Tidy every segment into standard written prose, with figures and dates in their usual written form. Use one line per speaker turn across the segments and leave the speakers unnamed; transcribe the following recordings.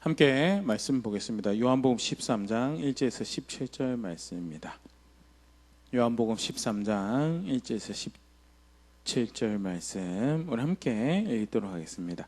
함께 말씀 보겠습니다. 요한복음 13장 1절에서 17절 말씀입니다. 요한복음 13장 1절에서 17절 말씀 우리 함께 읽도록 하겠습니다.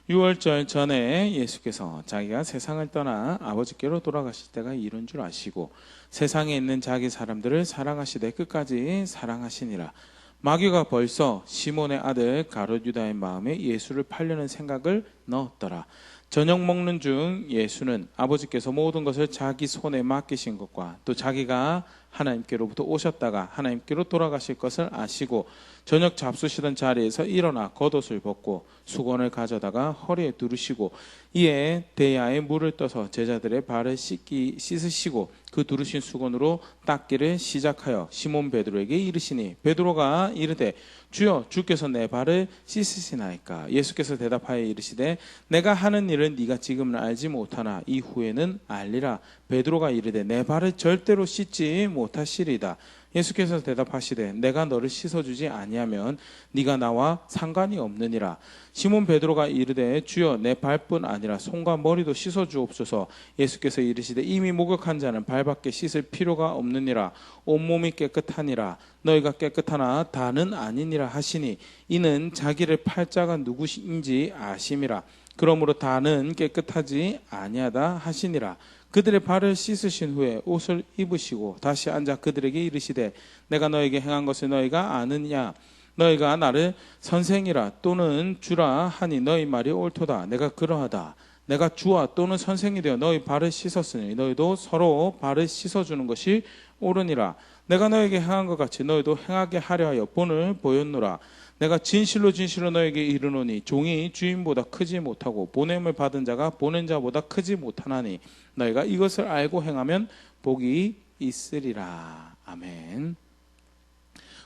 6월절 전에 예수께서 자기가 세상을 떠나 아버지께로 돌아가실 때가 이른 줄 아시고 세상에 있는 자기 사람들을 사랑하시되 끝까지 사랑하시니라. 마귀가 벌써 시몬의 아들 가룟 유다의 마음에 예수를 팔려는 생각을 넣었더라. 저녁 먹는 중 예수는 아버지께서 모든 것을 자기 손에 맡기신 것과 또 자기가 하나님께로부터 오셨다가 하나님께로 돌아가실 것을 아시고 저녁 잡수시던 자리에서 일어나 겉옷을 벗고 수건을 가져다가 허리에 두르시고 이에 대야에 물을 떠서 제자들의 발을 씻으시고 그 두르신 수건으로 닦기를 시작하여 시몬 베드로에게 이르시니 베드로가 이르되 주여 주께서 내 발을 씻으시나이까. 예수께서 대답하여 이르시되 내가 하는 일을 네가 지금은 알지 못하나 이후에는 알리라. 베드로가 이르되 내 발을 절대로 씻지 못하시리다. 예수께서 대답하시되 내가 너를 씻어주지 아니하면 네가 나와 상관이 없느니라. 시몬 베드로가 이르되 주여 내 발뿐 아니라 손과 머리도 씻어주옵소서. 예수께서 이르시되 이미 목욕한 자는 발밖에 씻을 필요가 없느니라. 온몸이 깨끗하니라. 너희가 깨끗하나 다는 아니니라 하시니 이는 자기를 팔 자가 누구인지 아심이라. 그러므로 다는 깨끗하지 아니하다 하시니라. 그들의 발을 씻으신 후에 옷을 입으시고 다시 앉아 그들에게 이르시되 내가 너에게 행한 것을 너희가 아느냐. 너희가 나를 선생이라 또는 주라 하니 너희 말이 옳도다. 내가 그러하다. 내가 주와 또는 선생이 되어 너희 발을 씻었으니 너희도 서로 발을 씻어주는 것이 옳으니라. 내가 너에게 행한 것 같이 너희도 행하게 하려 하여 본을 보였노라. 내가 진실로 진실로 너에게 이르노니 종이 주인보다 크지 못하고 보냄을 받은 자가 보낸 자보다 크지 못하나니 너희가 이것을 알고 행하면 복이 있으리라. 아멘.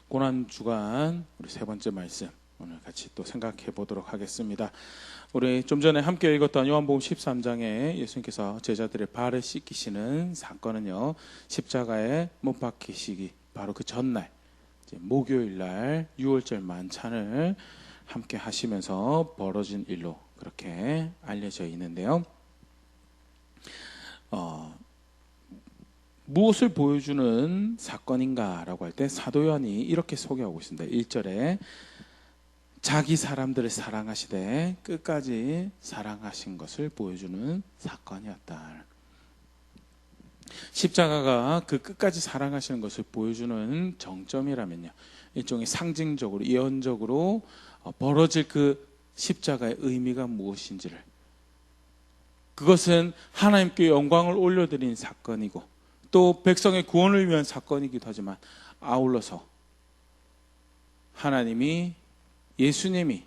고난주간 우리 세 번째 말씀 오늘 같이 또 생각해 보도록 하겠습니다. 우리 좀 전에 함께 읽었던 요한복음 13장에 예수님께서 제자들의 발을 씻기시는 사건은요, 십자가에 못 박히시기 바로 그 전날 목요일 날 6월절 만찬을 함께 하시면서 벌어진 일로 그렇게 알려져 있는데요. 무엇을 보여주는 사건인가라고 할 때 사도 요한이 이렇게 소개하고 있습니다. 1절에 자기 사람들을 사랑하시되 끝까지 사랑하신 것을 보여주는 사건이었다. 십자가가 그 끝까지 사랑하시는 것을 보여주는 정점이라면요, 일종의 상징적으로 예언적으로 벌어질 그 십자가의 의미가 무엇인지를, 그것은 하나님께 영광을 올려드린 사건이고 또 백성의 구원을 위한 사건이기도 하지만 아울러서 하나님이 예수님이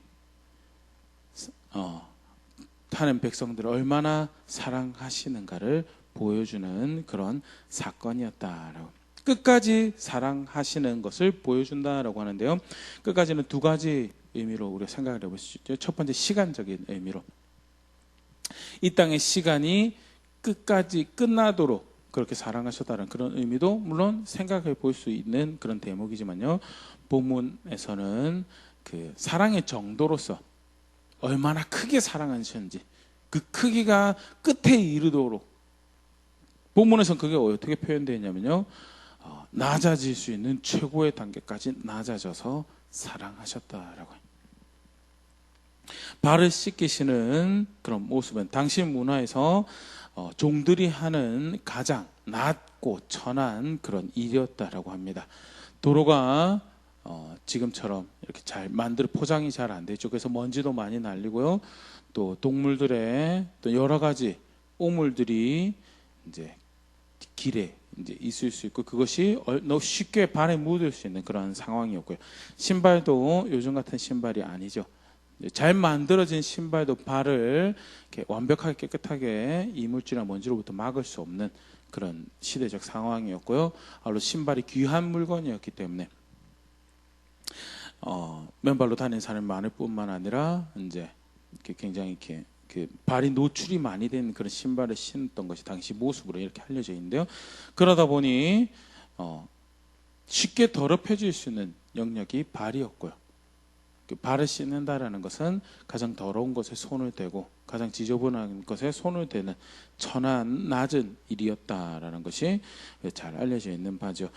타는 백성들을 얼마나 사랑하시는가를 보여주는 그런 사건이었다라고, 끝까지 사랑하시는 것을 보여준다라고 하는데요. 끝까지는 두 가지 의미로 우리가 생각을 해볼 수 있죠. 첫 번째, 시간적인 의미로 이 땅의 시간이 끝까지 끝나도록 그렇게 사랑하셨다는 그런 의미도 물론 생각해 볼 수 있는 그런 대목이지만요, 본문에서는 그 사랑의 정도로서 얼마나 크게 사랑하셨는지 그 크기가 끝에 이르도록, 본문에서는 그게 어떻게 표현되어 있냐면요, 낮아질 수 있는 최고의 단계까지 낮아져서 사랑하셨다라고 해요. 발을 씻기시는 그런 모습은 당시 문화에서 종들이 하는 가장 낮고 천한 그런 일이었다라고 합니다. 도로가 지금처럼 이렇게 잘 포장이 잘 안 되죠. 그래서 먼지도 많이 날리고요. 또 동물들의 또 여러 가지 오물들이 이제 길에 이제 있을 수 있고 그것이 너무 쉽게 발에 묻을 수 있는 그런 상황이었고요. 신발도 요즘 같은 신발이 아니죠. 잘 만들어진 신발도 발을 이렇게 완벽하게 깨끗하게 이물질이나 먼지로부터 막을 수 없는 그런 시대적 상황이었고요. 아울러 신발이 귀한 물건이었기 때문에 맨발로 다니는 사람이 많을 뿐만 아니라 이제 이렇게 굉장히 이렇게 그 발이 노출이 많이 된 그런 신발을 신었던 것이 당시 모습으로 이렇게 알려져 있는데요. 그러다 보니 쉽게 더럽혀질 수 있는 영역이 발이었고요. 발을 씻는다라는 것은 가장 더러운 것에 손을 대고 가장 지저분한 것에 손을 대는 천한 낮은 일이었다라는 것이 잘 알려져 있는 바죠.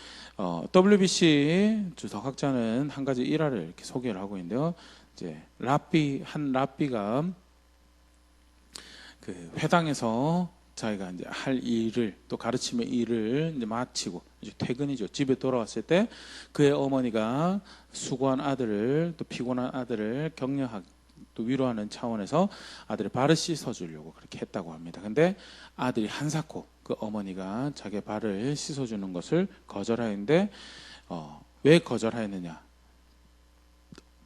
WBC 주석학자는 한 가지 일화를 이렇게 소개를 하고 있는데요. 이제 한 랍비가 그 회당에서 자기가 이제 할 일을 또 가르침의 일을 이제 마치고 이제 퇴근이죠. 집에 돌아왔을 때 그의 어머니가 수고한 아들을 또 피곤한 아들을 격려하고 또 위로하는 차원에서 아들의 발을 씻어주려고 그렇게 했다고 합니다. 근데 아들이 한사코 그 어머니가 자기의 발을 씻어주는 것을 거절하였는데 왜 거절하였느냐?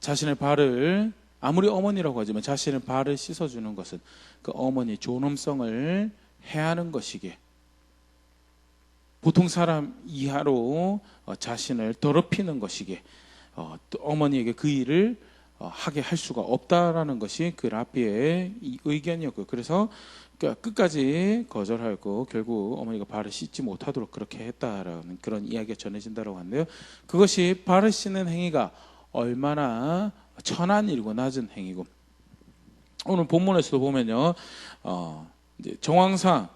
자신의 발을 아무리 어머니라고 하지만 자신의 발을 씻어주는 것은 그 어머니의 존엄성을 해하는 것이기에 보통 사람 이하로 자신을 더럽히는 것이기에 또 어머니에게 그 일을 하게 할 수가 없다라는 것이 그 랍비의 의견이었고요. 그래서 끝까지 거절하였고 결국 어머니가 발을 씻지 못하도록 그렇게 했다라는 그런 이야기가 전해진다고 하는데요. 그것이 발을 씻는 행위가 얼마나 천한 일이고 낮은 행위고 오늘 본문에서도 보면요. 이제 정황상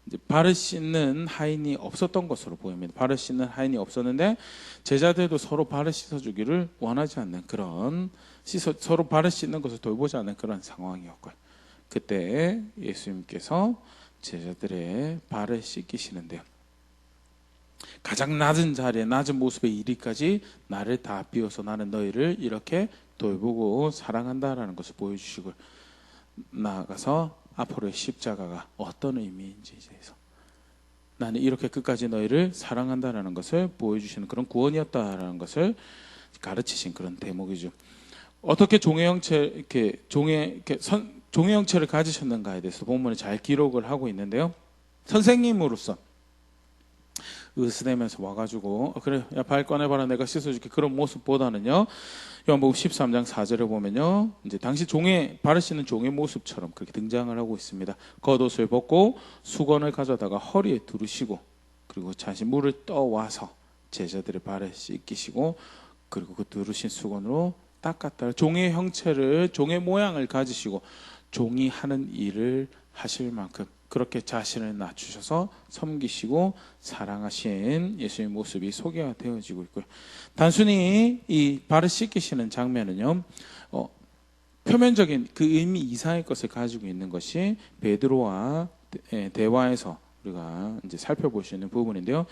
이제 발을 씻는 하인이 없었던 것으로 보입니다. 발을 씻는 하인이 없었는데 제자들도 서로 발을 씻어주기를 원하지 않는 그런 서로 발을 씻는 것을 돌보지 않는 그런 상황이었고요. 그때 예수님께서 제자들의 발을 씻기시는데요. 가장 낮은 자리에 낮은 모습에 이르기까지 나를 다 비워서 나는 너희를 이렇게 돌보고 사랑한다라는 것을 보여주시고 나아가서 앞으로의 십자가가 어떤 의미인지에 대해서 나는 이렇게 끝까지 너희를 사랑한다라는 것을 보여주시는 그런 구원이었다라는 것을 가르치신 그런 대목이죠. 어떻게 종의 형체를 가지셨는가에 대해서 본문에 잘 기록을 하고 있는데요. 선생님으로서 으스대면서 와가지고 그래 야 발 꺼내봐라 내가 씻어줄게 그런 모습보다는요. 요한복음 13장 4절을 보면요. 이제 당시 발을 씻는 종의 모습처럼 그렇게 등장을 하고 있습니다. 겉옷을 벗고 수건을 가져다가 허리에 두르시고 그리고 자신 물을 떠와서 제자들의 발을 씻기시고 그리고 그 두르신 수건으로 닦았다. 종의 형체를 종의 모양을 가지시고 종이 하는 일을 하실 만큼 그렇게 자신을 낮추셔서 섬기시고 사랑하신 예수의 모습이 소개가 되어지고 있고요. 단순히 이 발을 씻기시는 장면은요, 표면적인 그 의미 이상의 것을 가지고 있는 것이 베드로와 대화에서 우리가 이제 살펴볼 수 있는 부분인데요.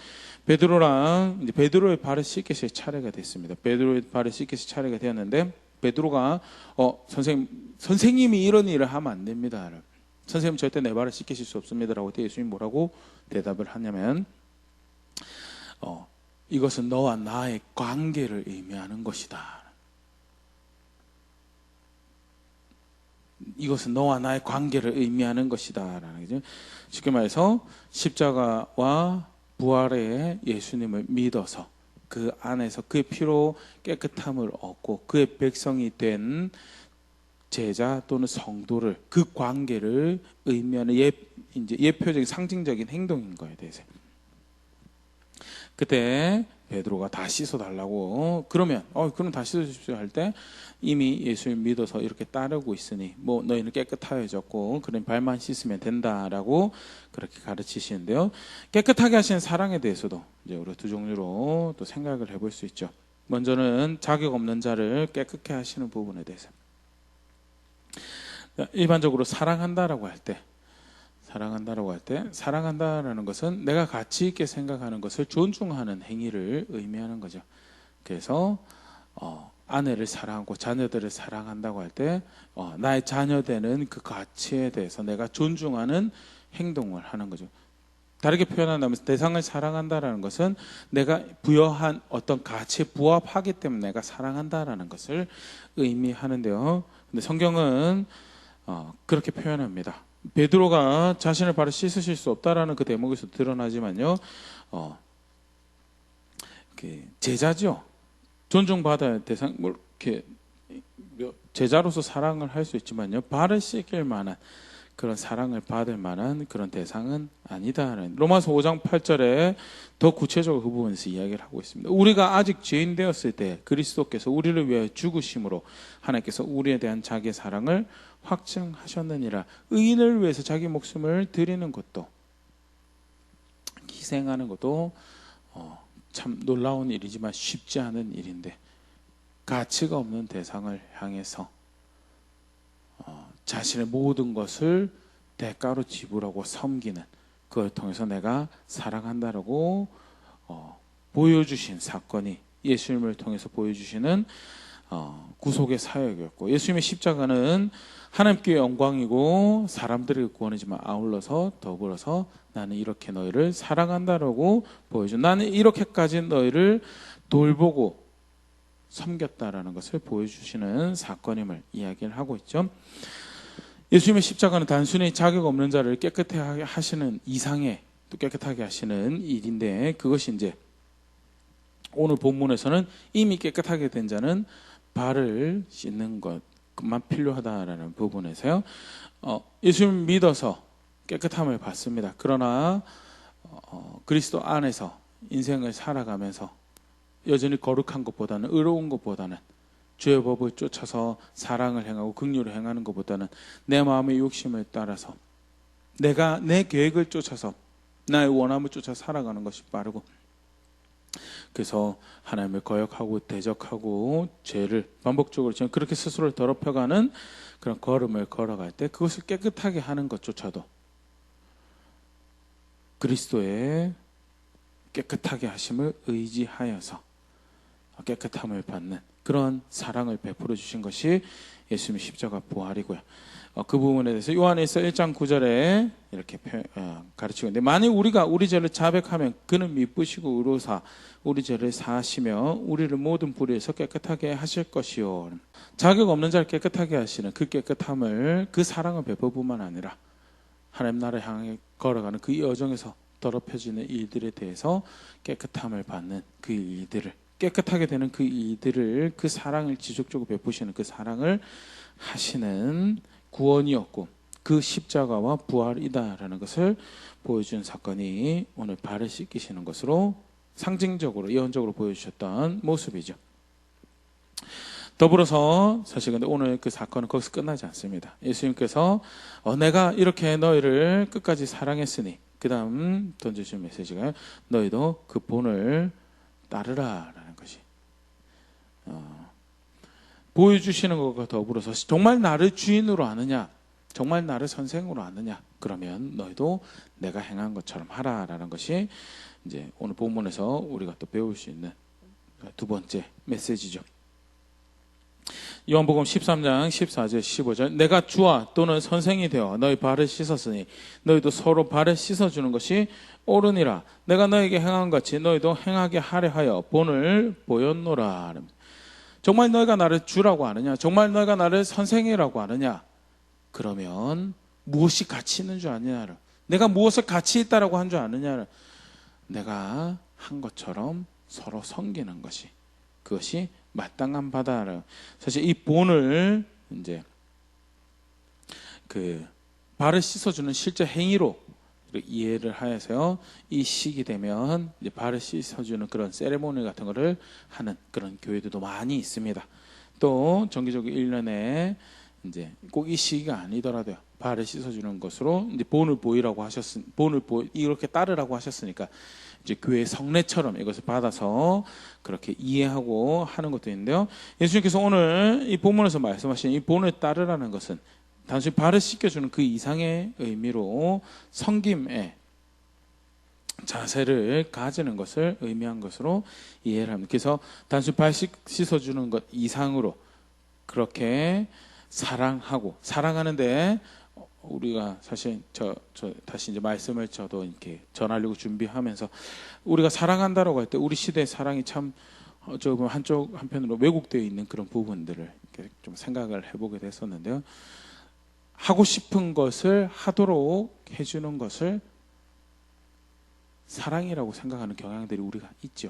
베드로의 발을 씻기실 차례가 됐습니다. 베드로의 발을 씻기실 차례가 되었는데 베드로가 선생님이 이런 일을 하면 안 됩니다. 선생님 절대 내 발을 씻기실 수 없습니다라고 할 때 예수님이 뭐라고 대답을 하냐면 이것은 너와 나의 관계를 의미하는 것이다. 이것은 너와 나의 관계를 의미하는 것이다. 라는 거죠. 쉽게 말해서 십자가와 부활의 예수님을 믿어서 그 안에서 그의 피로 깨끗함을 얻고 그의 백성이 된 제자 또는 성도를 그 관계를 의미하는 예표적인 상징적인 행동인 거에 대해서 그때 베드로가 다 씻어달라고 그러면 그럼 다 씻어주십시오 할 때 이미 예수를 믿어서 이렇게 따르고 있으니 뭐 너희는 깨끗하여졌고 그럼 발만 씻으면 된다라고 그렇게 가르치시는데요. 깨끗하게 하시는 사랑에 대해서도 이제 우리 두 종류로 또 생각을 해볼 수 있죠. 먼저는 자격 없는 자를 깨끗게 하시는 부분에 대해서 일반적으로 사랑한다라고 할 때 사랑한다라는 것은 내가 가치 있게 생각하는 것을 존중하는 행위를 의미하는 거죠. 그래서 아내를 사랑하고 자녀들을 사랑한다고 할 때 나의 자녀되는 그 가치에 대해서 내가 존중하는 행동을 하는 거죠. 다르게 표현한다면 대상을 사랑한다라는 것은 내가 부여한 어떤 가치에 부합하기 때문에 내가 사랑한다라는 것을 의미하는데요. 근데 성경은 그렇게 표현합니다. 베드로가 자신의 발을 씻으실 수 없다라는 그 대목에서 드러나지만요, 제자죠. 존중받아야 대상, 이렇게 제자로서 사랑을 할 수 있지만요, 발을 씻길 만한 그런 사랑을 받을 만한 그런 대상은 아니다라는 로마서 5장 8절에 더 구체적으로 그 부분에서 이야기를 하고 있습니다. 우리가 아직 죄인 되었을 때 그리스도께서 우리를 위하여 죽으심으로 하나님께서 우리에 대한 자기의 사랑을 확증하셨느니라. 의인을 위해서 자기 목숨을 드리는 것도, 희생하는 것도 참 놀라운 일이지만 쉽지 않은 일인데, 가치가 없는 대상을 향해서 자신의 모든 것을 대가로 지불하고 섬기는, 그걸 통해서 내가 사랑한다라고 보여주신 사건이 예수님을 통해서 보여주시는 구속의 사역이었고, 예수님의 십자가는 하나님께 영광이고 사람들에게 구원이지만 아울러서 더불어서 나는 이렇게 너희를 사랑한다라고 보여준, 나는 이렇게까지 너희를 돌보고 섬겼다라는 것을 보여주시는 사건임을 이야기를 하고 있죠. 예수님의 십자가는 단순히 자격 없는 자를 깨끗하게 하시는 이상의, 또 깨끗하게 하시는 일인데, 그것이 이제 오늘 본문에서는 이미 깨끗하게 된 자는 발을 씻는 것만 필요하다라는 부분에서요, 예수님 믿어서 깨끗함을 받습니다. 그러나 그리스도 안에서 인생을 살아가면서 여전히 거룩한 것보다는, 의로운 것보다는, 죄의 법을 쫓아서 사랑을 행하고 긍휼을 행하는 것보다는 내 마음의 욕심을 따라서 내가 내 계획을 쫓아서 나의 원함을 쫓아 살아가는 것이 빠르고, 그래서 하나님을 거역하고 대적하고 죄를 반복적으로 지금 그렇게 스스로를 더럽혀가는 그런 걸음을 걸어갈 때, 그것을 깨끗하게 하는 것조차도 그리스도의 깨끗하게 하심을 의지하여서 깨끗함을 받는 그런 사랑을 베풀어 주신 것이 예수님의 십자가 부활이고요. 그 부분에 대해서 요한일서 1장 9절에 이렇게 가르치고 있는데, 만일 우리가 우리 죄를 자백하면 그는 미쁘시고 의로사 우리 죄를 사하시며 우리를 모든 불의에서 깨끗하게 하실 것이요. 자격 없는 자를 깨끗하게 하시는 그 깨끗함을, 그 사랑을 베풀뿐만 아니라 하나님 나라를 향해 걸어가는 그 여정에서 더럽혀지는 일들에 대해서 깨끗함을 받는 그 일들을, 깨끗하게 되는 그 일들을, 그 사랑을 지속적으로 베푸시는 그 사랑을 하시는 구원이었고, 그 십자가와 부활이다라는 것을 보여준 사건이 오늘 발을 씻기시는 것으로 상징적으로 예언적으로 보여주셨던 모습이죠. 더불어서 사실 근데 오늘 그 사건은 거기서 끝나지 않습니다. 예수님께서 내가 이렇게 너희를 끝까지 사랑했으니, 그 다음 던져주신 메시지가 너희도 그 본을 따르라라는 것이 보여주시는 것과 더불어서, 정말 나를 주인으로 아느냐, 정말 나를 선생으로 아느냐, 그러면 너희도 내가 행한 것처럼 하라라는 것이 이제 오늘 본문에서 우리가 또 배울 수 있는 두 번째 메시지죠. 요한복음 13장 14절 15절, 내가 주와 또는 선생이 되어 너희 발을 씻었으니 너희도 서로 발을 씻어주는 것이 옳으니라. 내가 너에게 행한 같이 너희도 행하게 하려 하여 본을 보였노라. 정말 너희가 나를 주라고 아느냐, 정말 너희가 나를 선생이라고 아느냐, 그러면 무엇이 가치 있는 줄 아느냐, 내가 무엇을 가치 있다라고 한 줄 아느냐, 내가 한 것처럼 서로 섬기는 것이, 그것이 마땅한 바다라. 사실 이 본을 이제 그 발을 씻어주는 실제 행위로 이해를 하여서요, 이 시기 되면 이제 발을 씻어주는 그런 세레모니 같은 거를 하는 그런 교회들도 많이 있습니다. 또 정기적으로 1년에 이제 꼭 이 시기가 아니더라도요, 발을 씻어주는 것으로 이제 본을 보이라고 이렇게 따르라고 하셨으니까 이제 교회 성례처럼 이것을 받아서 그렇게 이해하고 하는 것도 있는데요. 예수님께서 오늘 이 본문에서 말씀하신 이 본을 따르라는 것은 단순히 발을 씻겨주는 그 이상의 의미로 섬김의 자세를 가지는 것을 의미한 것으로 이해를 합니다. 그래서 단순히 발 씻어주는 것 이상으로 그렇게 사랑하는데, 우리가 사실 저 다시 이제 말씀을 저도 이렇게 전하려고 준비하면서, 우리가 사랑한다라고 할 때 우리 시대의 사랑이 참 조금 한편으로 왜곡되어 있는 그런 부분들을 이렇게 좀 생각을 해보게 됐었는데요. 하고 싶은 것을 하도록 해주는 것을 사랑이라고 생각하는 경향들이 우리가 있죠.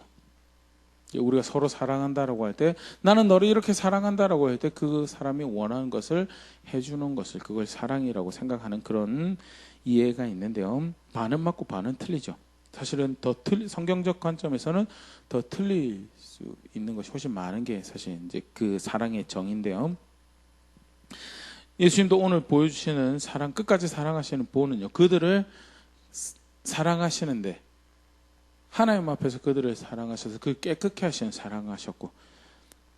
우리가 서로 사랑한다라고 할 때, 나는 너를 이렇게 사랑한다라고 할 때 그 사람이 원하는 것을 해주는 것을 그걸 사랑이라고 생각하는 그런 이해가 있는데요. 반은 맞고 반은 틀리죠. 사실은 성경적 관점에서는 더 틀릴 수 있는 것이 훨씬 많은 게 사실 이제 그 사랑의 정인데요. 예수님도 오늘 보여주시는 사랑, 끝까지 사랑하시는 본은요, 그들을 사랑하시는데 하나님 앞에서 그들을 사랑하셔서 그 깨끗게 하시는 사랑하셨고,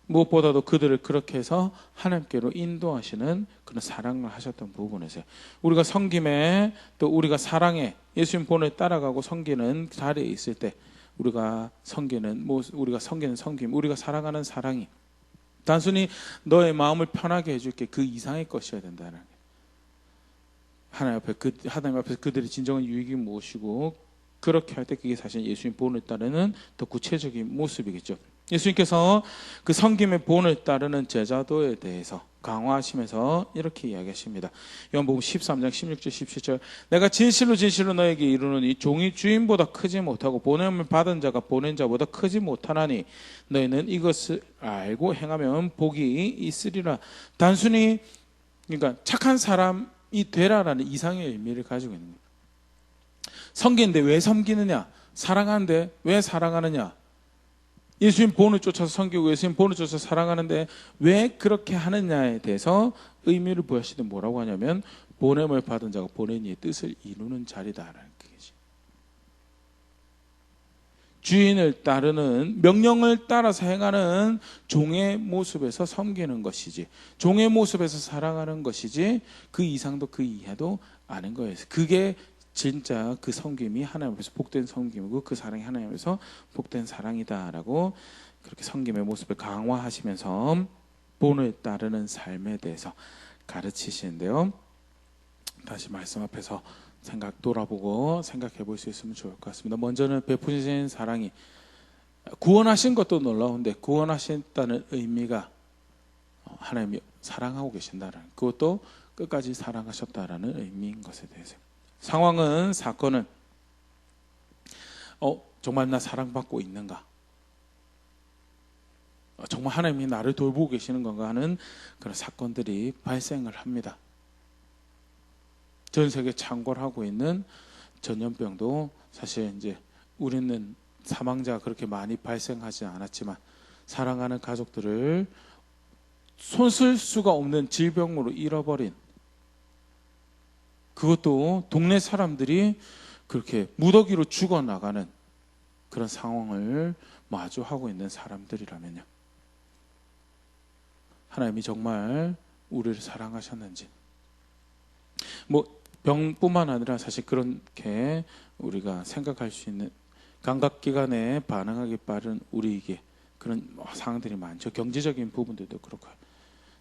무엇보다도 그들을 그렇게 해서 하나님께로 인도하시는 그런 사랑을 하셨던 부분에서요, 우리가 섬김에 또 우리가 사랑에 예수님 본을 따라가고 섬기는 자리에 있을 때 우리가 섬기는 섬김, 우리가 사랑하는 사랑이 단순히 너의 마음을 편하게 해줄게 그 이상의 것이어야 된다는 거예요. 하나님 앞에서 그들의 진정한 유익이 무엇이고, 그렇게 할 때 그게 사실 예수님 본을 따르는 더 구체적인 모습이겠죠. 예수님께서 그 섬김의 본을 따르는 제자도에 대해서 강화하시면서 이렇게 이야기하십니다. 요한복음 13장 16절 17절, 내가 진실로 진실로 너에게 이르노니 종이 주인보다 크지 못하고 보냄을 받은 자가 보낸 자보다 크지 못하나니 너희는 이것을 알고 행하면 복이 있으리라. 단순히 그러니까 착한 사람이 되라라는 이상의 의미를 가지고 있는 거예요. 섬기는데 왜 섬기느냐? 사랑하는데 왜 사랑하느냐? 예수님 본을 쫓아서 섬기고 예수님 본을 쫓아서 사랑하는데 왜 그렇게 하느냐에 대해서 의미를 부여하시되 뭐라고 하냐면, 보냄을 받은 자가 보낸 이의 뜻을 이루는 자리다라는 거지. 주인을 따르는, 명령을 따라서 행하는 종의 모습에서 섬기는 것이지, 종의 모습에서 사랑하는 것이지, 그 이상도 그 이하도 아닌 거예요. 그게 진짜 그 섬김이 하나님 앞에서 복된 섬김이고 그 사랑이 하나님 앞에서 복된 사랑이다라고 그렇게 섬김의 모습을 강화하시면서 본을 따르는 삶에 대해서 가르치시는데요. 다시 말씀 앞에서 돌아보고 생각해 볼 수 있으면 좋을 것 같습니다. 먼저는 베푸신 사랑이, 구원하신 것도 놀라운데 구원하신다는 의미가 하나님이 사랑하고 계신다라는, 그것도 끝까지 사랑하셨다라는 의미인 것에 대해서, 사건은 정말 나 사랑받고 있는가, 정말 하나님이 나를 돌보고 계시는 건가 하는 그런 사건들이 발생을 합니다. 전 세계 창궐하고 있는 전염병도 사실 이제 우리는 사망자가 그렇게 많이 발생하지 않았지만 사랑하는 가족들을 손 쓸 수가 없는 질병으로 잃어버린, 그것도 동네 사람들이 그렇게 무더기로 죽어나가는 그런 상황을 마주하고 있는 사람들이라면요, 하나님이 정말 우리를 사랑하셨는지, 병뿐만 아니라 사실 그렇게 우리가 생각할 수 있는 감각기관에 반응하기 빠른 우리에게 그런 상황들이 많죠. 경제적인 부분들도 그렇고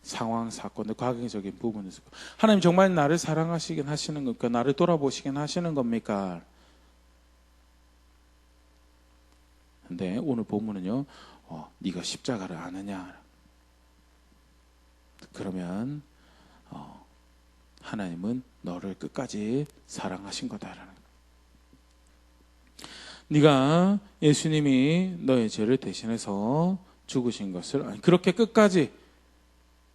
상황, 사건들, 과학적인 부분에서 하나님 정말 나를 사랑하시긴 하시는 겁니까? 나를 돌아보시긴 하시는 겁니까? 근데 오늘 본문은요, 네가 십자가를 아느냐? 그러면 하나님은 너를 끝까지 사랑하신 거다라는 거예요. 네가 예수님이 너의 죄를 대신해서 죽으신 것을, 그렇게 끝까지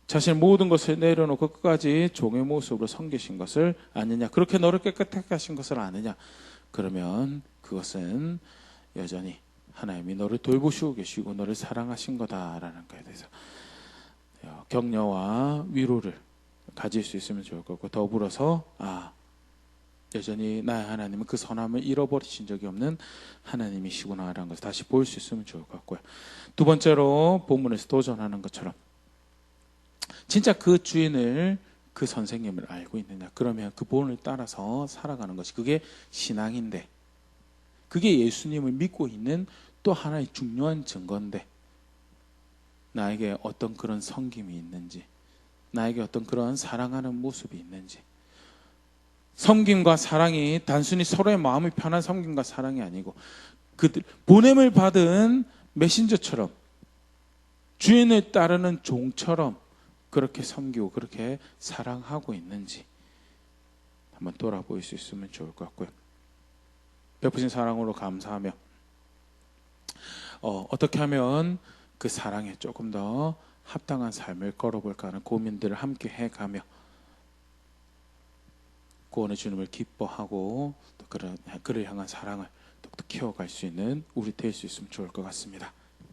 자신의 모든 것을 내려놓고 끝까지 종의 모습으로 섬기신 것을 아느냐, 그렇게 너를 깨끗하게 하신 것을 아느냐, 그러면 그것은 여전히 하나님이 너를 돌보시고 계시고 너를 사랑하신 거다라는 것에 대해서 격려와 위로를 가질 수 있으면 좋을 것 같고, 더불어서 여전히 나의 하나님은 그 선함을 잃어버리신 적이 없는 하나님이시구나라는 것을 다시 볼 수 있으면 좋을 것 같고요. 두 번째로 본문에서 도전하는 것처럼 진짜 그 주인을, 그 선생님을 알고 있느냐, 그러면 그 본을 따라서 살아가는 것이, 그게 신앙인데, 그게 예수님을 믿고 있는 또 하나의 중요한 증거인데, 나에게 어떤 그런 섬김이 있는지, 나에게 어떤 그런 사랑하는 모습이 있는지, 섬김과 사랑이 단순히 서로의 마음이 편한 섬김과 사랑이 아니고 그들 보냄을 받은 메신저처럼 주인을 따르는 종처럼 그렇게 섬기고 그렇게 사랑하고 있는지 한번 돌아볼 수 있으면 좋을 것 같고요. 베푸신 사랑으로 감사하며 어떻게 하면 그 사랑에 조금 더 합당한 삶을 걸어볼까 하는 고민들을 함께 해가며 구원의 주님을 기뻐하고 또 그를 향한 사랑을 또 키워갈 수 있는 우리 될 수 있으면 좋을 것 같습니다.